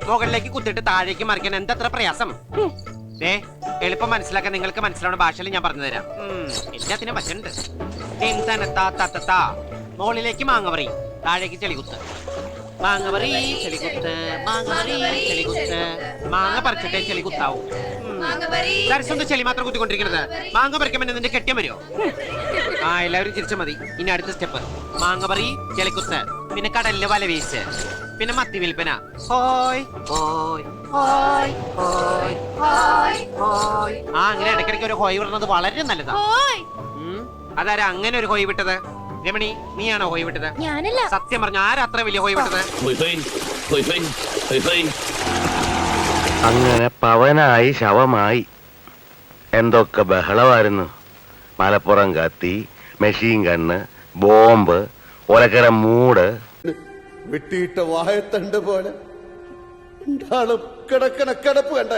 മുകളിലേക്ക് കുത്തിട്ട് താഴേക്ക് മറിക്കാൻ എന്തത്ര പ്രയാസം. എളുപ്പം മനസ്സിലാക്കാൻ നിങ്ങൾക്ക് മനസ്സിലാവുന്ന ഭാഷയിൽ ഞാൻ പറഞ്ഞു തരാം. എല്ലാത്തിനും പറ്റുന്നുണ്ട്. മുകളിലേക്ക് മാങ്ങ താഴേക്ക് ചെളികുത്ത്. മാങ്ങ ചെളികുത്ത്. മാങ്ങ പറിച്ചിട്ടേ ചെളികുത്താവൂ. ദർശനം ചെളി മാത്രം കുത്തിക്കൊണ്ടിരിക്കുന്നത്. മാങ്ങ പറിക്കുമ്പോൾ നിന്റെ കെട്ടിയം വരുമോ? എല്ലാവരും ചിരിച്ചു മതി. ഇനി അടുത്ത സ്റ്റെപ്പ് മാങ്ങ പറി, ചെളിക്കുത്ത്, പിന്നെ കടലില് വല വീശ്, പിന്നെ മത്തി വിൽപ്പന. അങ്ങനെ ഇടയ്ക്കിടയ്ക്ക് ഒരു ഹോയ് വിടുന്നത് വളരെ നല്ലതാ. അതാരാ അങ്ങനെ ഒരു ഹോയ് വിട്ടത്? രമണി, നീയാണോ ഹോയ് വിട്ടത്? സത്യം പറഞ്ഞ ആരാ അത്ര വലിയ ഹോയ് വിട്ടത്? അങ്ങനെ പവനായി ശവമായി. എന്തൊക്കെ ബഹളമായിരുന്നു. മലപ്പുറം കത്തി, മെഷീൻ ഗണ്ണ്, ബോംബ്, ഒലക്കര മൂട്, വെട്ടിയിട്ട വായത്തണ്ട് പോലെ കിടക്കണ കിടപ്പ് കണ്ട